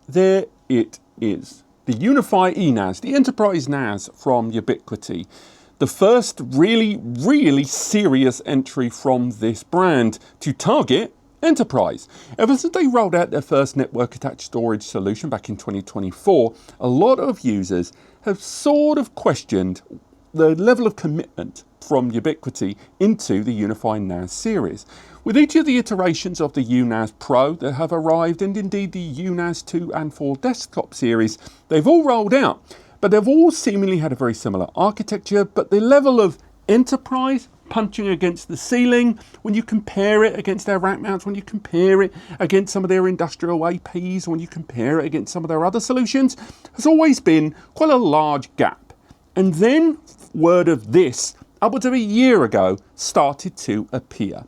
there it is. The UniFi ENAS, the enterprise NAS from Ubiquiti. The first really serious entry from this brand to target enterprise. Ever since they rolled out their first network attached storage solution back in 2024, a lot of users have sort of questioned the level of commitment from Ubiquiti into the UniFi NAS series. With each of the iterations of the U-NAS Pro that have arrived, and indeed the U-NAS 2 and 4 desktop series, they've all rolled out, but they've all seemingly had a very similar architecture, but the level of enterprise punching against the ceiling, when you compare it against their rack mounts, when you compare it against some of their industrial APs, when you compare it against some of their other solutions, has always been quite a large gap. And then word of this, upwards of a year ago, started to appear.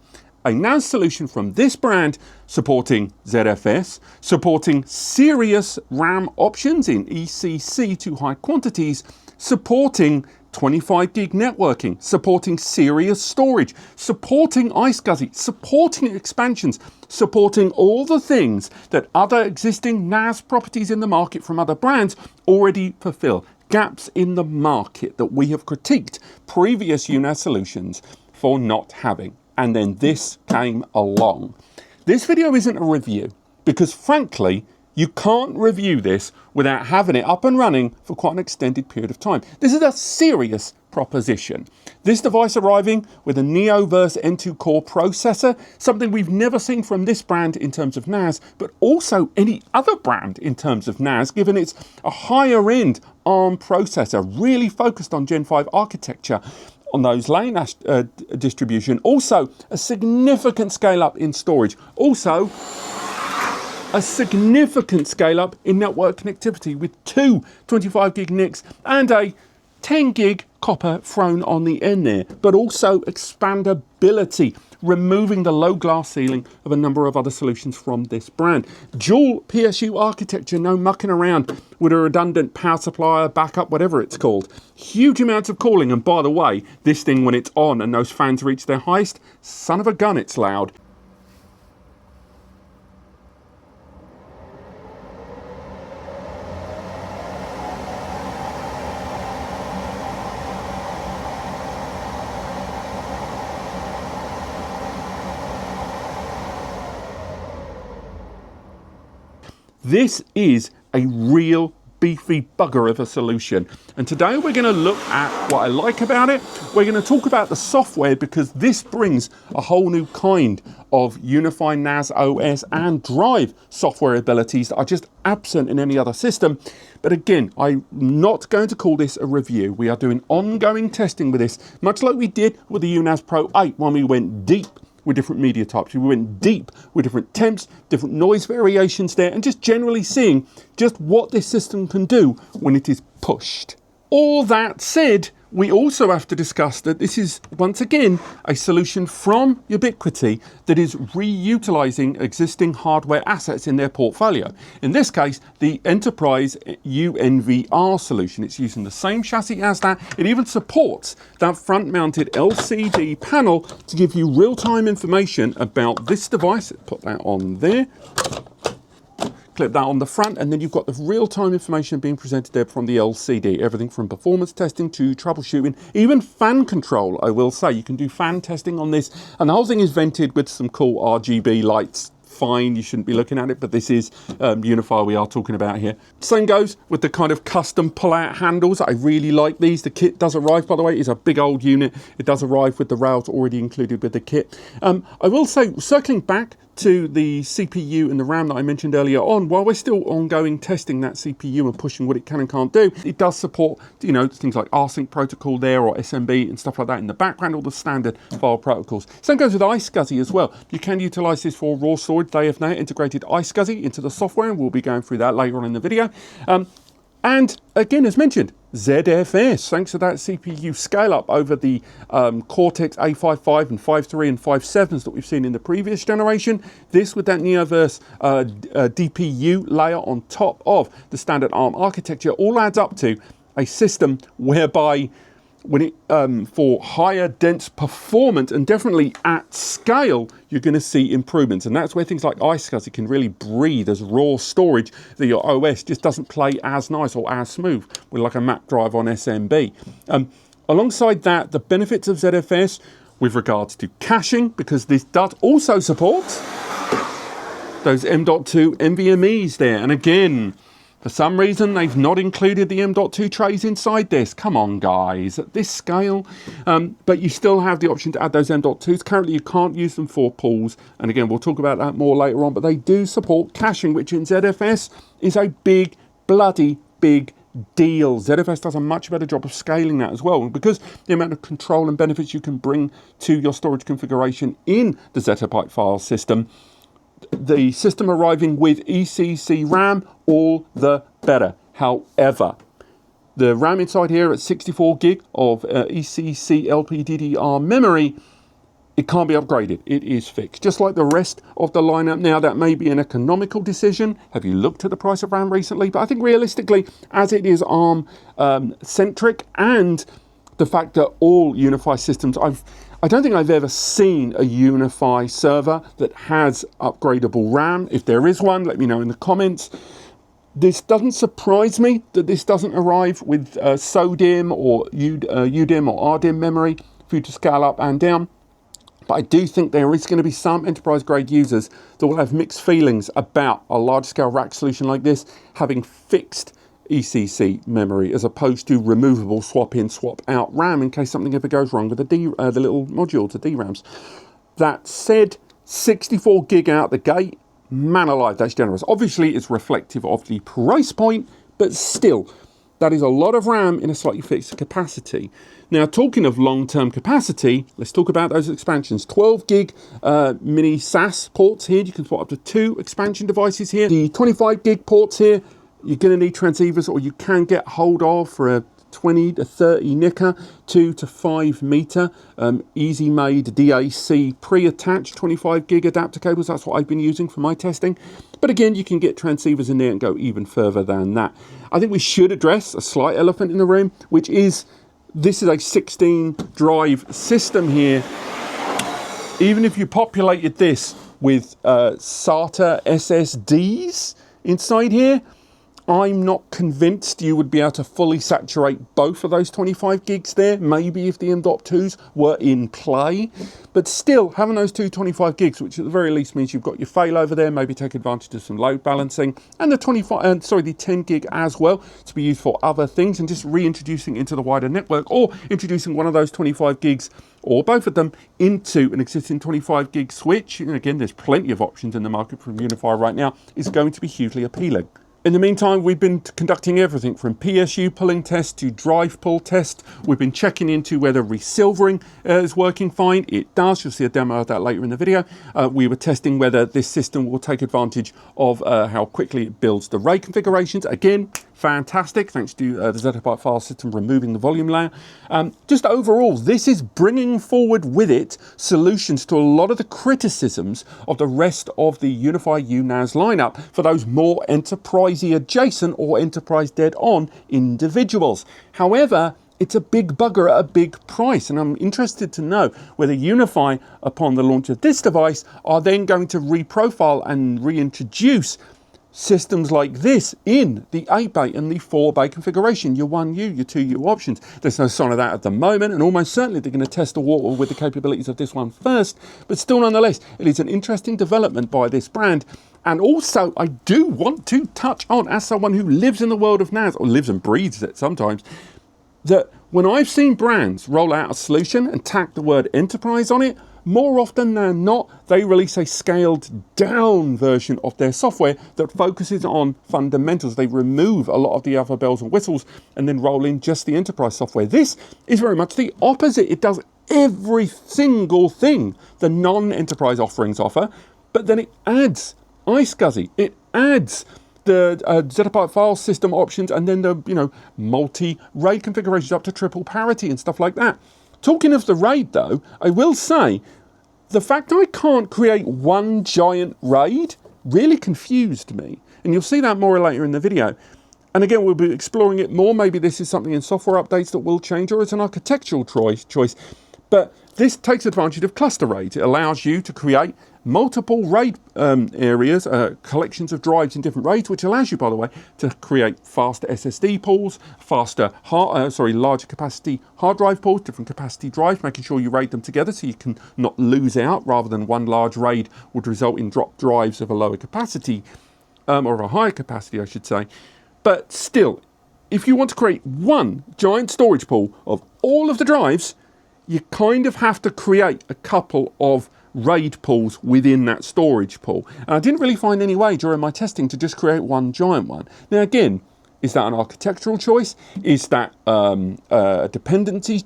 A NAS solution from this brand supporting ZFS, supporting serious RAM options in ECC to high quantities, supporting 25 gig networking, supporting serious storage, supporting iSCSI, supporting expansions, supporting all the things that other existing NAS properties in the market from other brands already fulfill. Gaps in the market that we have critiqued previous UNAS solutions for not having. And then this came along. This video isn't a review because frankly, you can't review this without having it up and running for quite an extended period of time. This is a serious proposition. This device arriving with a Neoverse N2 core processor, something we've never seen from this brand in terms of NAS, but also any other brand in terms of NAS, given it's a higher end ARM processor, really focused on Gen 5 architecture on those LANAS distribution. Also, a significant scale up in storage. Also, a significant scale up in network connectivity with two 25 gig NICs and a 10 gig copper thrown on the end there, but also expandability, removing the low glass ceiling of a number of other solutions from this brand. Dual PSU architecture, no mucking around with a redundant power supplier, backup, whatever it's called. Huge amounts of cooling, and by the way, this thing when it's on and those fans reach their highest, son of a gun, it's loud. This is a real beefy bugger of a solution. And today we're going to look at what I like about it. We're going to talk about the software because this brings a whole new kind of UniFi NAS OS and drive software abilities that are just absent in any other system. But again, I'm not going to call this a review. We are doing ongoing testing with this, much like we did with the UNAS Pro 8 when we went deep with different media types. We went deep with different temps, different noise variations there, and just generally seeing just what this system can do when it is pushed. All that said, we also have to discuss that this is, once again, a solution from Ubiquiti that is reutilizing existing hardware assets in their portfolio. In this case, the Enterprise UNVR solution. It's using the same chassis as that. It even supports that front-mounted LCD panel to give you real-time information about this device. Put that on there. Clip that on the front, and then you've got the real-time information being presented there from the LCD. Everything from performance testing to troubleshooting, even fan control, I will say. You can do fan testing on this, and the whole thing is vented with some cool RGB lights. Fine, you shouldn't be looking at it, but this is UniFi we are talking about here. Same goes with the kind of custom pull-out handles. I really like these. The kit does arrive, by the way. It's a big old unit. It does arrive with the rails already included with the kit. I will say, circling back to the CPU and the RAM that I mentioned earlier on, while we're still ongoing testing that CPU and pushing what it can and can't do, it does support, you know, things like rsync protocol there or SMB and stuff like that in the background, all the standard file protocols. Same goes with iSCSI as well. You can utilize this for raw storage. They have now integrated iSCSI into the software, and we'll be going through that later on in the video. And again, as mentioned, ZFS, thanks to that CPU scale up over the Cortex A55 and 5.3 and 5.7s that we've seen in the previous generation. This with that Neoverse DPU layer on top of the standard ARM architecture all adds up to a system whereby when it for higher dense performance and definitely at scale, you're going to see improvements. And that's where things like iSCSI can really breathe as raw storage that your OS just doesn't play as nice or as smooth with like a map drive on SMB. Alongside that, the benefits of ZFS with regards to caching, because this does also support those M.2 NVMe's there. And again, for some reason, they've not included the M.2 trays inside this. Come on, guys, at this scale. But you still have the option to add those M.2s. Currently, you can't use them for pools. And again, we'll talk about that more later on. But they do support caching, which in ZFS is a big, bloody big deal. ZFS does a much better job of scaling that as well. And because the amount of control and benefits you can bring to your storage configuration in the zettabyte file system, the system arriving with ECC RAM, all the better. However, the RAM inside here at 64 gig of ECC LPDDR memory, it can't be upgraded. It is fixed. Just like the rest of the lineup. Now, that may be an economical decision. Have you looked at the price of RAM recently? But I think realistically, as it is ARM centric, and the fact that all UniFi systems, I don't think I've ever seen a UniFi server that has upgradable RAM. If there is one, let me know in the comments. This doesn't surprise me that this doesn't arrive with SODIMM or UDIMM or RDIMM memory for you to scale up and down. But I do think there is going to be some enterprise grade users that will have mixed feelings about a large scale rack solution like this having fixed ECC memory as opposed to removable swap in, swap out RAM in case something ever goes wrong with the little module to DRAMs. That said, 64 gig out the gate, man alive, that's generous. Obviously, it's reflective of the price point, but still, that is a lot of RAM in a slightly fixed capacity. Now, talking of long-term capacity, let's talk about those expansions. 12 gig mini SAS ports here. You can put up to 2 expansion devices here. The 25 gig ports here, you're going to need transceivers, or you can get hold of for a 20 to 30 NICA, 2 to 5 meter, easy made DAC pre-attached 25 gig adapter cables. That's what I've been using for my testing. But again, you can get transceivers in there and go even further than that. I think we should address a slight elephant in the room, which is this is a 16 drive system here. Even if you populated this with SATA SSDs inside here, I'm not convinced you would be able to fully saturate both of those 25 gigs there, maybe if the M.2s were in play. But still, having those two 25 gigs, which at the very least means you've got your failover there, maybe take advantage of some load balancing, and the 10 gig as well to be used for other things, and just reintroducing into the wider network, or introducing one of those 25 gigs or both of them into an existing 25 gig switch. And again, there's plenty of options in the market from UniFi right now, is going to be hugely appealing. In the meantime, we've been conducting everything from PSU pulling test to drive pull test. We've been checking into whether resilvering is working fine. It does. You'll see a demo of that later in the video. We were testing whether this system will take advantage of how quickly it builds the RAID configurations. Again, fantastic, thanks to the zettabyte file system removing the volume layer. Just overall, this is bringing forward with it solutions to a lot of the criticisms of the rest of the UniFi UNAS lineup for those more enterprisey adjacent or enterprise dead on individuals. However, it's a big bugger at a big price, and I'm interested to know whether UniFi, upon the launch of this device, are then going to reprofile and reintroduce systems like this in the 8-bay and the 4-bay configuration, your 1U, your 2U options. There's no sign of that at the moment, and almost certainly they're going to test the water with the capabilities of this one first, but still nonetheless, it is an interesting development by this brand. And also, I do want to touch on, as someone who lives in the world of NAS, or lives and breathes it sometimes, that when I've seen brands roll out a solution and tack the word enterprise on it, more often than not, they release a scaled down version of their software that focuses on fundamentals. They remove a lot of the other bells and whistles and then roll in just the enterprise software. This is very much the opposite. It does every single thing the non-enterprise offerings offer, but then it adds iSCSI. It adds the zettabyte file system options, and then the multi-RAID configurations up to triple parity and stuff like that. Talking of the RAID though, I will say the fact I can't create one giant RAID really confused me, and you'll see that more later in the video. And again, we'll be exploring it more. Maybe this is something in software updates that will change, or it's an architectural choice. But this takes advantage of cluster RAID. It allows you to create multiple RAID areas, collections of drives in different RAIDs, which allows you, by the way, to create faster SSD pools, larger capacity hard drive pools, different capacity drives, making sure you RAID them together so you can not lose out, rather than one large RAID would result in dropped drives of a lower capacity, or of a higher capacity, I should say. But still, if you want to create one giant storage pool of all of the drives, you kind of have to create a couple of RAID pools within that storage pool. And I didn't really find any way during my testing to just create one giant one. Now again, is that an architectural choice? Is that a dependency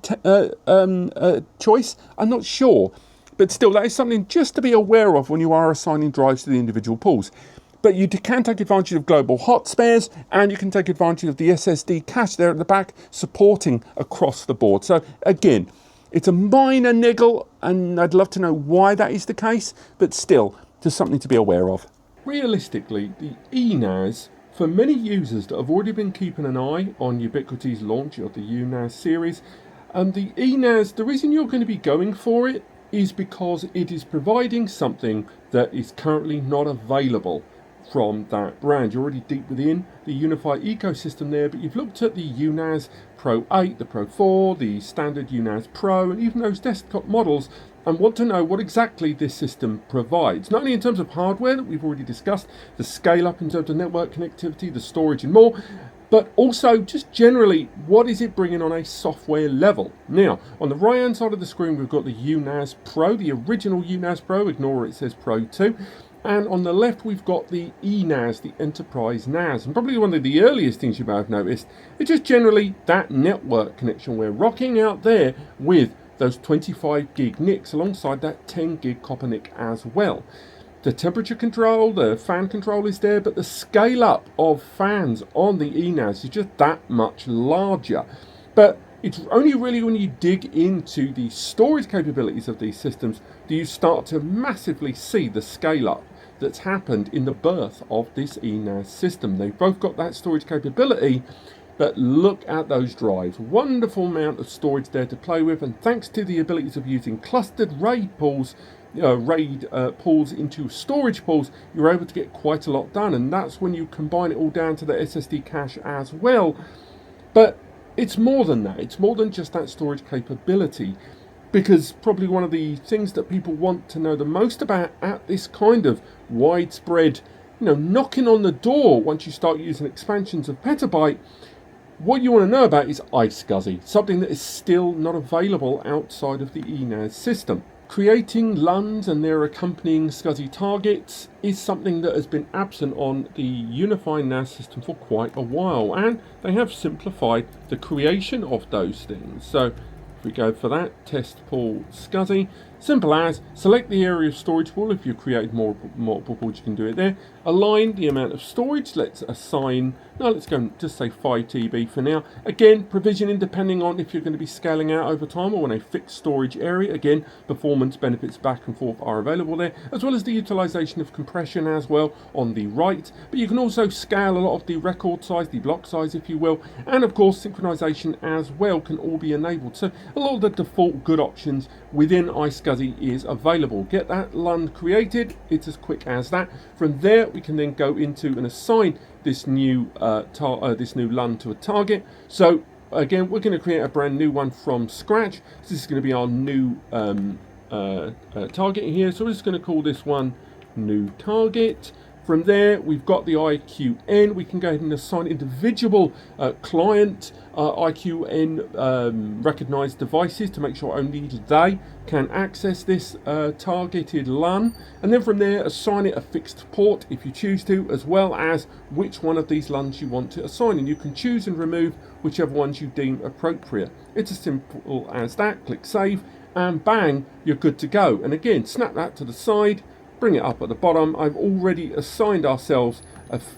choice? I'm not sure. But still, that is something just to be aware of when you are assigning drives to the individual pools. But you can take advantage of global hot spares, and you can take advantage of the SSD cache there at the back, supporting across the board. So again, it's a minor niggle, and I'd love to know why that is the case, but still, just something to be aware of. Realistically, the ENAS, for many users that have already been keeping an eye on Ubiquiti's launch of the UNAS series, the ENAS, the reason you're going to be going for it is because it is providing something that is currently not available from that brand. You're already deep within the UniFi ecosystem there, but you've looked at the UNAS Pro 8, the Pro 4, the standard UNAS Pro, and even those desktop models, and want to know what exactly this system provides. Not only in terms of hardware that we've already discussed, the scale up in terms of network connectivity, the storage and more, but also just generally, what is it bringing on a software level? Now, on the right hand side of the screen, we've got the UNAS Pro, the original UNAS Pro, ignore where it says Pro 2. And on the left, we've got the ENAS, the Enterprise NAS. And probably one of the earliest things you may have noticed is just generally that network connection. We're rocking out there with those 25 gig NICs alongside that 10 gig copper NIC as well. The temperature control, the fan control is there, but the scale up of fans on the ENAS is just that much larger. But it's only really when you dig into the storage capabilities of these systems do you start to massively see the scale up that's happened in the birth of this ENAS system. They've both got that storage capability, but look at those drives. Wonderful amount of storage there to play with, and thanks to the abilities of using clustered RAID pools, pools into storage pools, you're able to get quite a lot done, and that's when you combine it all down to the SSD cache as well. But it's more than that. It's more than just that storage capability, because probably one of the things that people want to know the most about at this kind of widespread, knocking on the door once you start using expansions of petabyte, what you want to know about is iSCSI, something that is still not available outside of the ENAS system. Creating LUNs and their accompanying SCSI targets is something that has been absent on the UniFi ENAS system for quite a while, and they have simplified the creation of those things. So if we go for that, test pool SCSI, simple as select the area of storage pool. If you create multiple pools, you can do it there. Align the amount of storage. Let's assign, let's go and just say 5 TB for now. Again, provisioning depending on if you're going to be scaling out over time or on a fixed storage area. Again, performance benefits back and forth are available there, as well as the utilization of compression as well on the right. But you can also scale a lot of the record size, the block size, if you will, and of course synchronization as well can all be enabled. So a lot of the default good options within iSCSI is available. Get that LUN created. It's as quick as that. From there, we can then go into and assign this new LUN to a target. So again, we're going to create a brand new one from scratch. So this is going to be our new target here. So we're just going to call this one new target. From there, we've got the IQN. We can go ahead and assign individual client IQN recognized devices to make sure only they can access this targeted LUN. And then from there, assign it a fixed port if you choose to, as well as which one of these LUNs you want to assign. And you can choose and remove whichever ones you deem appropriate. It's as simple as that. Click save, and bang, you're good to go. And again, snap that to the side. Bring it up at the bottom. I've already assigned ourselves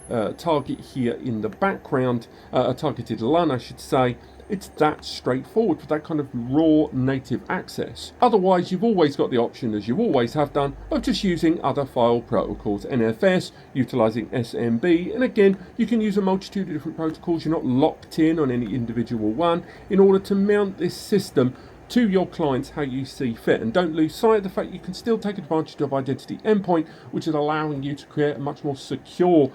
a target here in the background, a targeted LUN I should say, It's that straightforward for that kind of raw native access. Otherwise, you've always got the option, as you always have done, of just using other file protocols, NFS, utilizing SMB, and again, you can use a multitude of different protocols. You're not locked in on any individual one in order to mount this system to your clients how you see fit. And don't lose sight of the fact you can still take advantage of Identity Endpoint, which is allowing you to create a much more secure,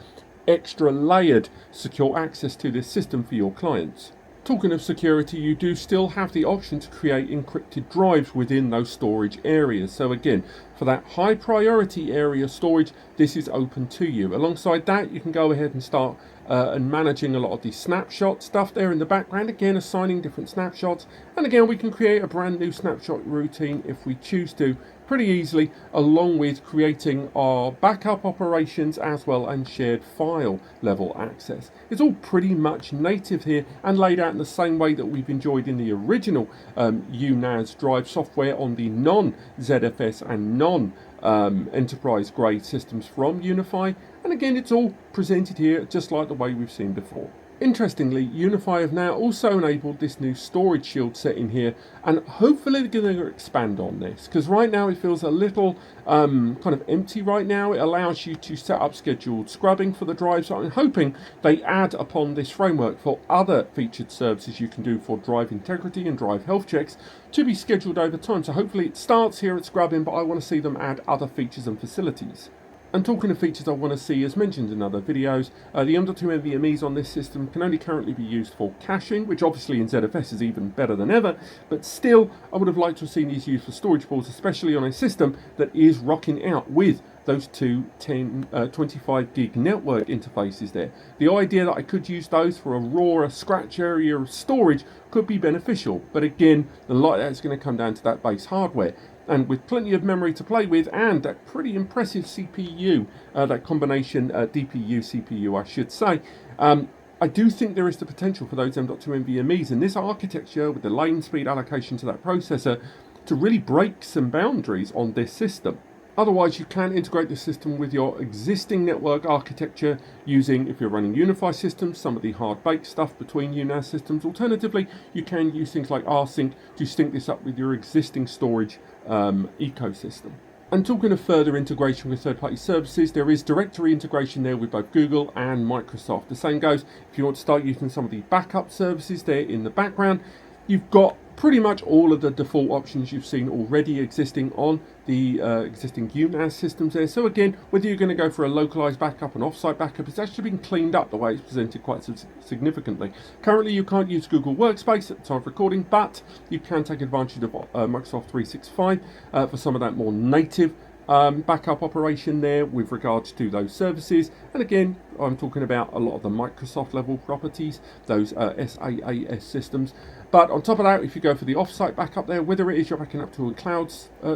extra layered secure access to this system for your clients. Talking of security, you do still have the option to create encrypted drives within those storage areas. So again, for that high priority area storage, this is open to you. Alongside that, you can go ahead and start and managing a lot of the snapshot stuff there in the background, again assigning different snapshots, and again we can create a brand new snapshot routine if we choose to pretty easily, along with creating our backup operations as well and shared file level access. It's all pretty much native here and laid out in the same way that we've enjoyed in the original UNAS drive software on the non-ZFS and non-enterprise grade systems from UniFi. And again, it's all presented here just like the way we've seen before. Interestingly, UniFi have now also enabled this new storage shield setting here, and hopefully they're going to expand on this, because right now it feels a little kind of empty right now. It allows you to set up scheduled scrubbing for the drives. So I'm hoping they add upon this framework for other featured services you can do for drive integrity and drive health checks to be scheduled over time. So hopefully it starts here at scrubbing, but I want to see them add other features and facilities. And talking of features I want to see, as mentioned in other videos, the M.2 NVMe's on this system can only currently be used for caching, which obviously in ZFS is even better than ever, but still I would have liked to have seen these used for storage pools, especially on a system that is rocking out with those two 25 gig network interfaces there. The idea that I could use those for a raw scratch area of storage could be beneficial, but again, a lot of that's going to come down to that base hardware. And with plenty of memory to play with and that pretty impressive CPU, that combination DPU, CPU I should say, I do think there is the potential for those M.2 NVMe's and this architecture with the lane speed allocation to that processor to really break some boundaries on this system. Otherwise, you can integrate the system with your existing network architecture using, if you're running UniFi systems, some of the hard-baked stuff between UNAS systems. Alternatively, you can use things like rsync to sync this up with your existing storage ecosystem. And talking of further integration with third-party services, there is directory integration there with both Google and Microsoft. The same goes if you want to start using some of the backup services there in the background. You've got pretty much all of the default options you've seen already existing on the existing UNAS systems there. So again, whether you're going to go for a localized backup, an offsite backup, it's actually been cleaned up the way it's presented quite significantly. Currently, you can't use Google Workspace at the time of recording, but you can take advantage of Microsoft 365 for some of that more native backup operation there with regards to those services. And again, I'm talking about a lot of the Microsoft level properties, those SaaS systems. But on top of that, if you go for the offsite backup there, whether it is you're backing up to a cloud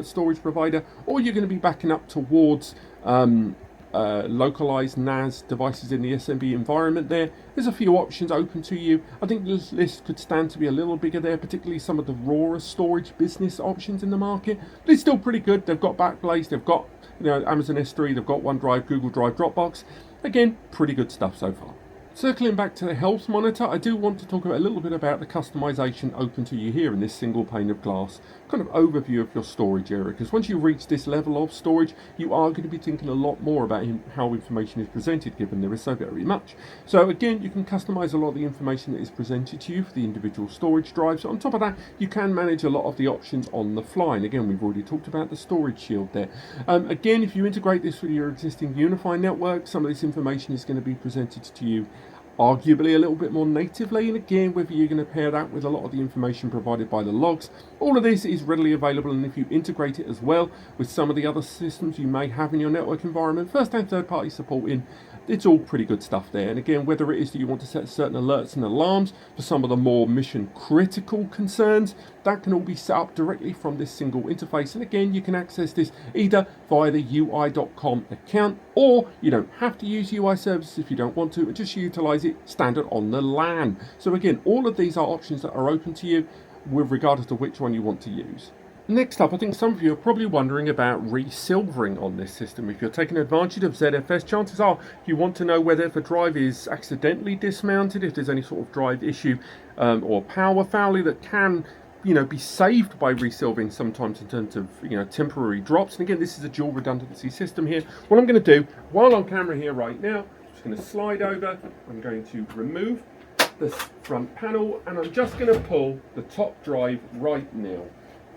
storage provider or you're going to be backing up towards localized NAS devices in the SMB environment there's a few options open to you. I think this list could stand to be a little bigger there, particularly some of the rawer storage business options in the market. But it's still pretty good. They've got Backblaze, they've got Amazon S3, they've got OneDrive, Google Drive, Dropbox. Again, pretty good stuff so far. Circling back to the health monitor, I do want to talk about a little bit about the customization open to you here in this single pane of glass kind of overview of your storage area, because once you reach this level of storage, you are going to be thinking a lot more about how information is presented, given there is so very much. So again, you can customize a lot of the information that is presented to you for the individual storage drives. On top of that, you can manage a lot of the options on the fly, and again, we've already talked about the storage shield there. Again, if you integrate this with your existing UniFi network, some of this information is going to be presented to you arguably a little bit more natively, and again, whether you're going to pair that with a lot of the information provided by the logs, all of this is readily available. And if you integrate it as well with some of the other systems you may have in your network environment, first and third party support in, it's all pretty good stuff there. And again, whether it is that you want to set certain alerts and alarms for some of the more mission critical concerns, that can all be set up directly from this single interface. And again, you can access this either via the UI.com account, or you don't have to use UI services if you don't want to, and just utilize it standard on the LAN. So again, all of these are options that are open to you with regard to which one you want to use. Next up, I think some of you are probably wondering about resilvering on this system. If you're taking advantage of ZFS, chances are you want to know whether if a drive is accidentally dismounted, if there's any sort of drive issue or power failure that can be saved by resilvering sometimes in terms of temporary drops. And again, this is a dual redundancy system here. What I'm going to do while on camera here right now, I'm just going to slide over. I'm going to remove the front panel and I'm just going to pull the top drive right now.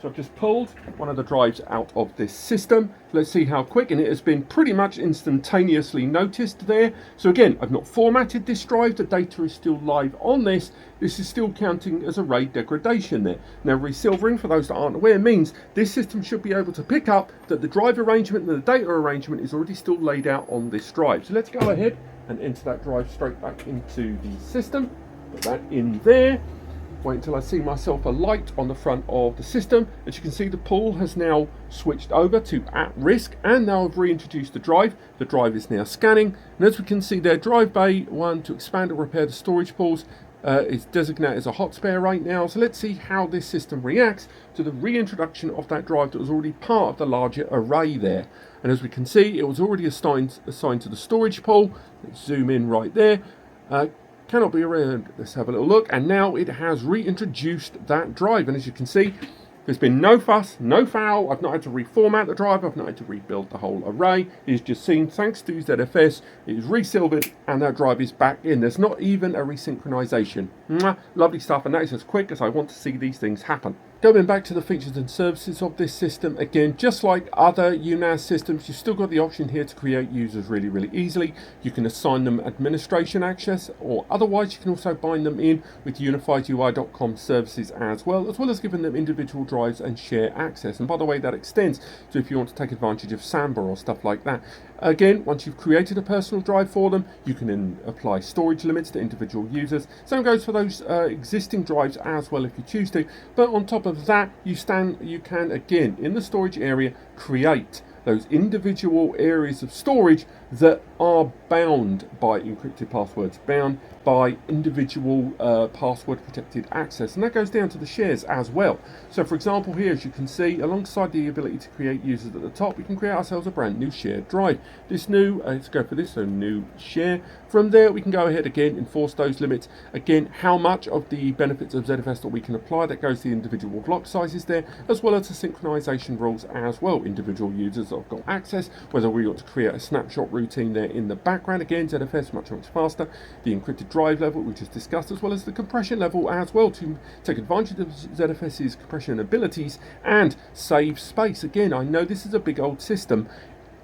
So I've just pulled one of the drives out of this system. Let's see how quick, and it has been pretty much instantaneously noticed there. So again, I've not formatted this drive, the data is still live on this. This is still counting as a RAID degradation there. Now resilvering, for those that aren't aware, means this system should be able to pick up that the drive arrangement and the data arrangement is already still laid out on this drive. So let's go ahead and enter that drive straight back into the system. Put that in there. Wait until I see myself a light on the front of the system. As you can see, the pool has now switched over to at risk, and now I've reintroduced the drive. The drive is now scanning, and as we can see there, drive bay 1 to expand or repair the storage pools is designated as a hot spare right now. So let's see how this system reacts to the reintroduction of that drive that was already part of the larger array there. And as we can see, it was already assigned to the storage pool. Let's zoom in right there. Cannot be around. Let's have a little look, and now it has reintroduced that drive, and as you can see, there's been no fuss, no foul. I've not had to reformat the drive, I've not had to rebuild the whole array. It's just seen, thanks to ZFS, it is resilvered and that drive is back in. There's not even a resynchronization. Lovely stuff, and that is as quick as I want to see these things happen. Going back to the features and services of this system, again, just like other UNAS systems, you've still got the option here to create users really easily. You can assign them administration access, or otherwise you can also bind them in with unifiedui.com services as well as giving them individual drives and share access. And by the way, that extends to if you want to take advantage of Samba or stuff like that. Again, once you've created a personal drive for them, you can then apply storage limits to individual users. Same goes for those existing drives as well if you choose to. But on top of that, you can again in the storage area create those individual areas of storage that are bound by encrypted passwords, bound by individual password protected access, and that goes down to the shares as well. So for example here, as you can see, alongside the ability to create users at the top, we can create ourselves a brand new shared drive. This new, let's go for this, so new share. From there we can go ahead again, enforce those limits. Again, how much of the benefits of ZFS that we can apply, that goes to the individual block sizes there, as well as the synchronization rules as well. Individual users that have got access, whether we want to create a snapshot routine there in the background. Again, ZFS much faster. The encrypted drive level we just discussed, as well as the compression level as well, to take advantage of ZFS's compression abilities and save space. Again, I know this is a big old system.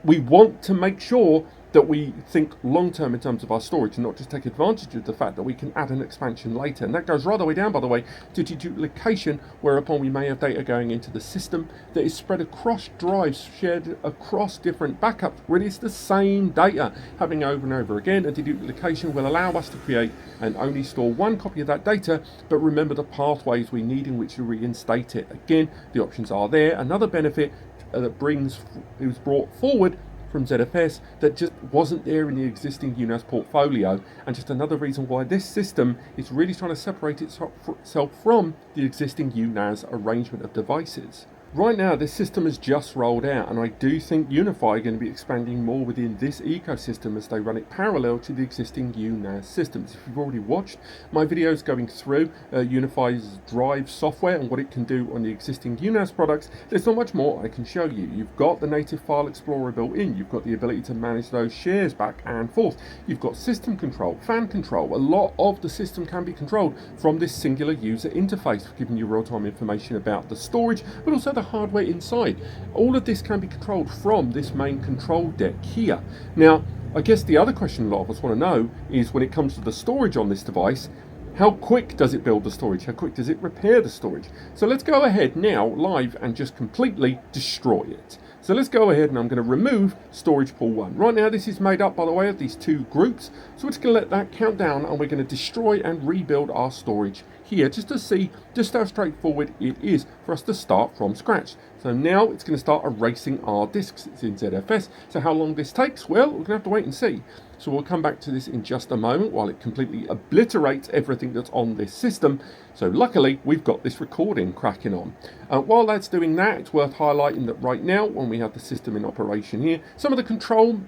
We want to make sure that we think long term in terms of our storage and not just take advantage of the fact that we can add an expansion later. And that goes right the way down, by the way, to deduplication, whereupon we may have data going into the system that is spread across drives, shared across different backups. Really, it's the same data happening over and over again. And deduplication will allow us to create and only store one copy of that data, but remember the pathways we need in which to reinstate it. Again, the options are there. Another benefit that was brought forward from ZFS that just wasn't there in the existing UNAS portfolio, and just another reason why this system is really trying to separate itself from the existing UNAS arrangement of devices. Right now, this system has just rolled out, and I do think UniFi are going to be expanding more within this ecosystem as they run it parallel to the existing UNAS systems. If you've already watched my videos going through UniFi's drive software and what it can do on the existing UNAS products, there's not much more I can show you. You've got the native file explorer built in, you've got the ability to manage those shares back and forth, you've got system control, fan control. A lot of the system can be controlled from this singular user interface, giving you real-time information about the storage, but also the hardware inside. All of this can be controlled from this main control deck here. Now, I guess the other question a lot of us want to know is, when it comes to the storage on this device, how quick does it build the storage? How quick does it repair the storage? So let's go ahead now live and just completely destroy it. So let's go ahead and I'm going to remove storage pool 1. Right now this is made up, by the way, of these two groups. So we're just going to let that count down, and we're going to destroy and rebuild our storage here just to see just how straightforward it is for us to start from scratch. So now it's going to start erasing our disks. It's in ZFS. So how long this takes? Well, we're going to have to wait and see. So we'll come back to this in just a moment while it completely obliterates everything that's on this system. So luckily, we've got this recording cracking on. While that's doing that, it's worth highlighting that right now, when we have the system in operation here, some of the control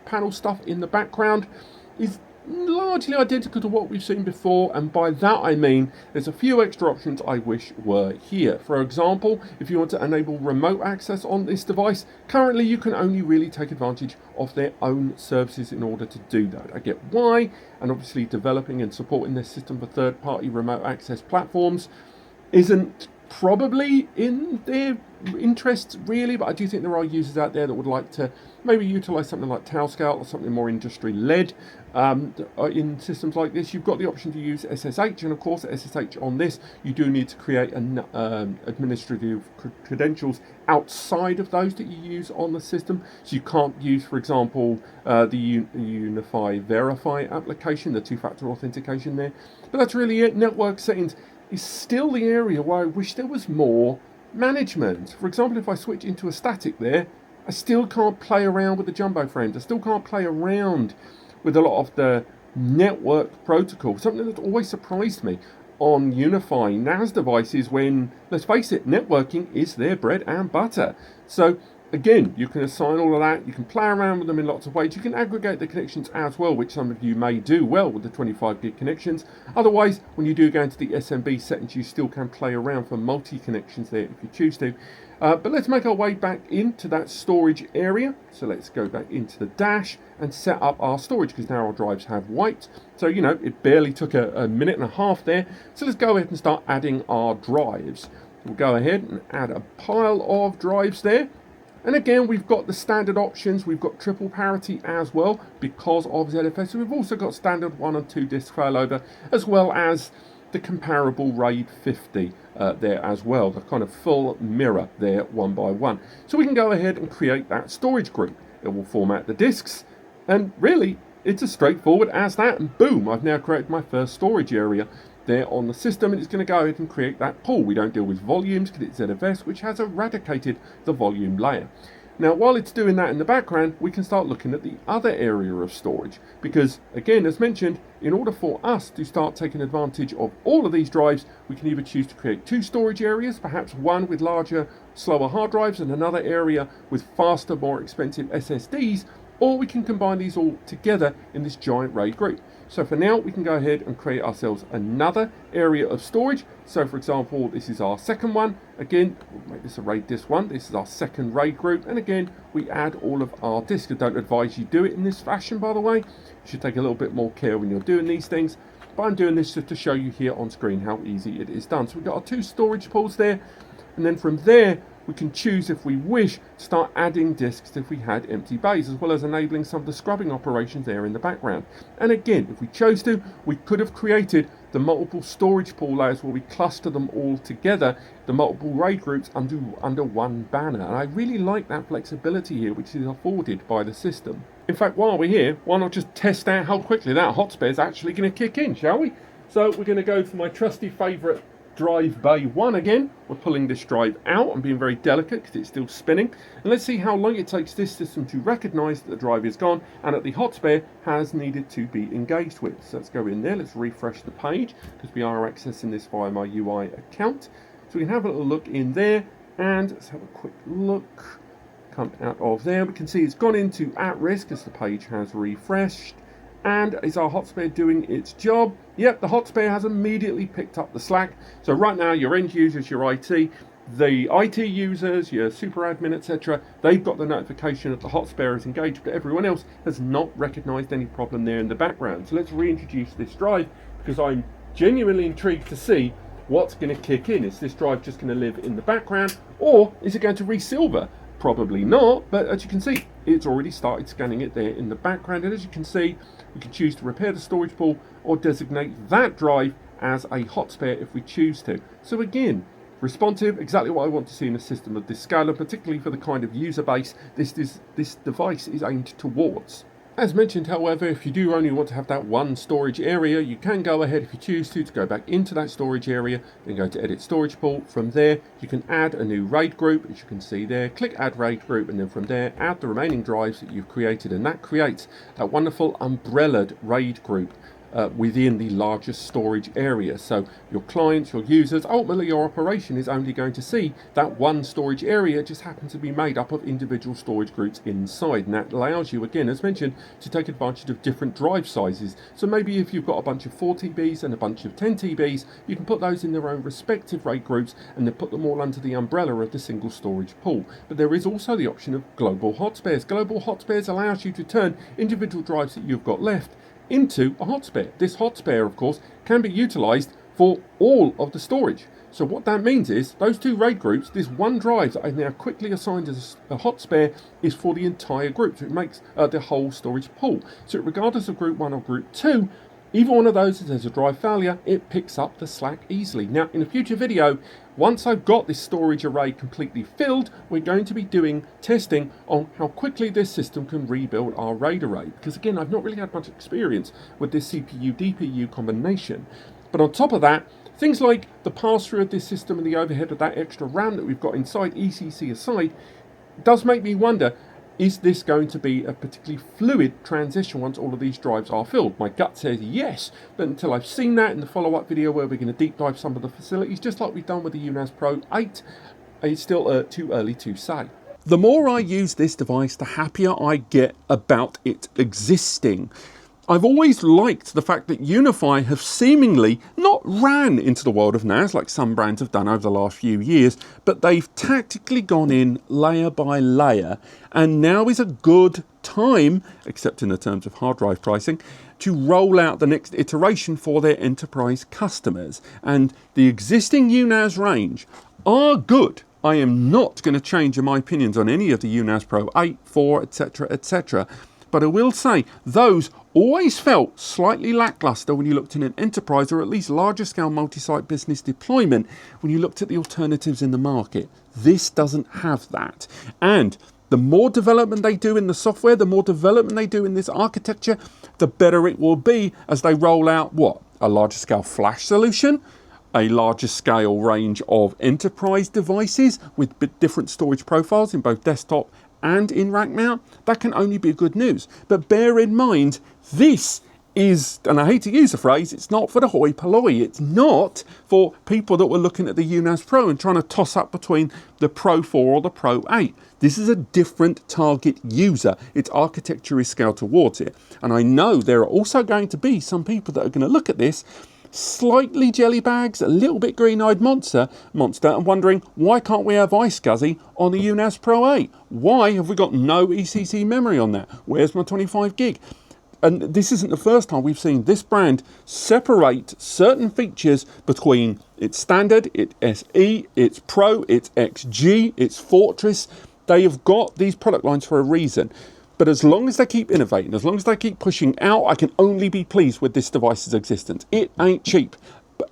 panel stuff in the background is largely identical to what we've seen before, and by that I mean there's a few extra options I wish were here. For example, if you want to enable remote access on this device, currently you can only really take advantage of their own services in order to do that. I get why, and obviously developing and supporting this system for third-party remote access platforms isn't probably in their interests really, but I do think there are users out there that would like to maybe utilize something like Tailscale or something more industry-led in systems like this. You've got the option to use SSH, and of course SSH on this, you do need to create an administrative credentials outside of those that you use on the system. So you can't use, for example, the UniFi Verify application, the two-factor authentication there. But that's really it. Network settings is still the area where I wish there was more management. For example, if I switch into a static there, I still can't play around with the jumbo frames. I still can't play around with a lot of the network protocol. Something that's always surprised me on UniFi ENAS devices when, let's face it, networking is their bread and butter. So again, you can assign all of that, you can play around with them in lots of ways, you can aggregate the connections as well, which some of you may do well with the 25 gig connections. Otherwise, when you do go into the SMB settings, you still can play around for multi-connections there if you choose to. But let's make our way back into that storage area. So let's go back into the dash and set up our storage, because now our drives have wiped. So, you know, it barely took a minute and a half there. So let's go ahead and start adding our drives. We'll go ahead and add a pile of drives there. And again, we've got the standard options. We've got triple parity as well because of ZFS. So we've also got standard 1 and 2 disk failover, as well as the comparable RAID 50 there as well, the kind of full mirror there one by one. So we can go ahead and create that storage group. It will format the disks, and really it's as straightforward as that, and boom, I've now created my first storage area there on the system, and it's going to go ahead and create that pool. We don't deal with volumes because it's ZFS, which has eradicated the volume layer. Now, while it's doing that in the background, we can start looking at the other area of storage, because again, as mentioned, in order for us to start taking advantage of all of these drives, we can either choose to create 2 storage areas, perhaps one with larger, slower hard drives and another area with faster, more expensive SSDs, or we can combine these all together in this giant RAID group. So for now, we can go ahead and create ourselves another area of storage. So for example, this is our second one. Again, we'll make this a RAID disk 1. This is our second RAID group. And again, we add all of our disks. I don't advise you do it in this fashion, by the way. You should take a little bit more care when you're doing these things. But I'm doing this just to show you here on screen how easy it is done. So we've got our 2 storage pools there. And then from there, we can choose, if we wish, to start adding disks if we had empty bays, as well as enabling some of the scrubbing operations there in the background. And again, if we chose to, we could have created the multiple storage pool layers where we cluster them all together, the multiple RAID groups under one banner. And I really like that flexibility here, which is afforded by the system. In fact, while we're here, why not just test out how quickly that hot spare is actually going to kick in, shall we? So we're going to go for my trusty favourite drive bay 1 again. We're pulling this drive out. I'm being very delicate because it's still spinning. And let's see how long it takes this system to recognise that the drive is gone and that the hot spare has needed to be engaged with. So let's go in there. Let's refresh the page because we are accessing this via my UI account. So we can have a little look in there, and let's have a quick look. Come out of there. We can see it's gone into at risk as the page has refreshed. And is our hot spare doing its job? Yep, the hot spare has immediately picked up the slack. So right now, your end users, your IT, the IT users, your super admin, etc., they've got the notification that the hot spare is engaged, but everyone else has not recognized any problem there in the background. So let's reintroduce this drive, because I'm genuinely intrigued to see what's going to kick in. Is this drive just going to live in the background, or is it going to resilver? Probably not, but as you can see, it's already started scanning it there in the background. And as you can see, we can choose to repair the storage pool or designate that drive as a hot spare if we choose to. So again, responsive, exactly what I want to see in a system of this scale, and particularly for the kind of user base this device is aimed towards. As mentioned, however, if you do only want to have that one storage area, you can go ahead, if you choose to go back into that storage area and go to edit storage pool. From there, you can add a new RAID group, as you can see there. Click add RAID group, and then from there, add the remaining drives that you've created, and that creates that wonderful umbrellaed RAID group within the largest storage area. So your clients, your users, ultimately your operation is only going to see that one storage area. It just happens to be made up of individual storage groups inside, and that allows you, again, as mentioned, to take advantage of different drive sizes. So maybe if you've got a bunch of 4 TBs and a bunch of 10 TBs, you can put those in their own respective RAID groups and then put them all under the umbrella of the single storage pool. But there is also the option of global hotspares. Global hotspares allows you to turn individual drives that you've got left into a hotspare. This hotspare, of course, can be utilized for all of the storage. So what that means is those two RAID groups, this one drive that I've now quickly assigned as a hotspare, is for the entire group. So it makes the whole storage pool. So regardless of group 1 or group 2, either one of those, if there's a drive failure, it picks up the slack easily. Now, in a future video, once I've got this storage array completely filled, we're going to be doing testing on how quickly this system can rebuild our RAID array. Because again, I've not really had much experience with this CPU-DPU combination. But on top of that, things like the pass-through of this system and the overhead of that extra RAM that we've got inside, ECC does make me wonder, is this going to be a particularly fluid transition once all of these drives are filled? My gut says yes, but until I've seen that in the follow-up video where we're going to deep dive some of the facilities, just like we've done with the UNAS Pro 8, it's still too early to say. The more I use this device, the happier I get about it existing. I've always liked the fact that UniFi have seemingly not ran into the world of NAS like some brands have done over the last few years, but they've tactically gone in layer by layer, and now is a good time, except in the terms of hard drive pricing, to roll out the next iteration for their enterprise customers. And the existing UNAS range are good. I am not going to change my opinions on any of the UNAS Pro 8, 4, etc, etc. But I will say, those always felt slightly lackluster when you looked in an enterprise or at least larger scale multi-site business deployment when you looked at the alternatives in the market. This doesn't have that. And the more development they do in the software, the more development they do in this architecture, the better it will be as they roll out what? A larger scale flash solution, a larger scale range of enterprise devices with different storage profiles in both desktop and in rack mount. That can only be good news. But bear in mind, this is, and I hate to use the phrase, it's not for the hoi polloi. It's not for people that were looking at the UNAS Pro and trying to toss up between the Pro 4 or the Pro 8. This is a different target user. Its architecture is scaled towards it. And I know there are also going to be some people that are going to look at this slightly jelly bags, a little bit green-eyed monster, and wondering, why can't we have iSCSI on the UNAS Pro 8? Why have we got no ECC memory on that? Where's my 25 gig? And this isn't the first time we've seen this brand separate certain features between its standard, its SE, its Pro, its XG, its Fortress. They have got these product lines for a reason. But as long as they keep innovating, as long as they keep pushing out, I can only be pleased with this device's existence. It ain't cheap,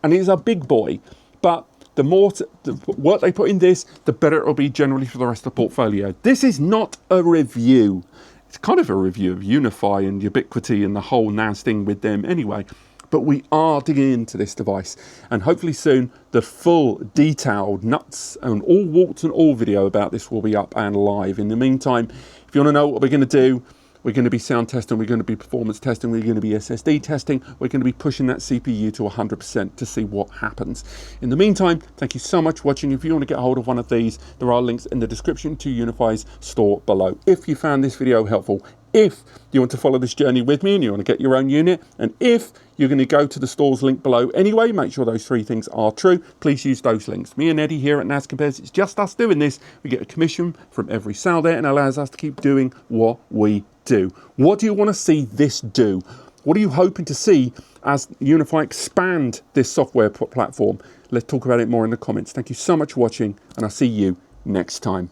and it is a big boy. But the more the work they put in this, the better it'll be generally for the rest of the portfolio. This is not a review. It's kind of a review of UniFi and Ubiquiti and the whole NAS thing with them anyway. But we are digging into this device, and hopefully soon the full detailed nuts and all warts and all video about this will be up and live. In the meantime, if you want to know what we're going to do, we're going to be sound testing, we're going to be performance testing, we're going to be SSD testing, we're going to be pushing that CPU to 100% to see what happens. In the meantime, thank you so much for watching. If you want to get hold of one of these, there are links in the description to UniFi's store below. If you found this video helpful, if you want to follow this journey with me and you want to get your own unit, and if you're going to go to the store's link below anyway, make sure those 3 things are true, please use those links. Me and Eddie here at NAS Compares, it's just us doing this. We get a commission from every sale there and allows us to keep doing what we do. What do you want to see this do? What are you hoping to see as UniFi expand this software platform? Let's talk about it more in the comments. Thank you so much for watching, and I'll see you next time.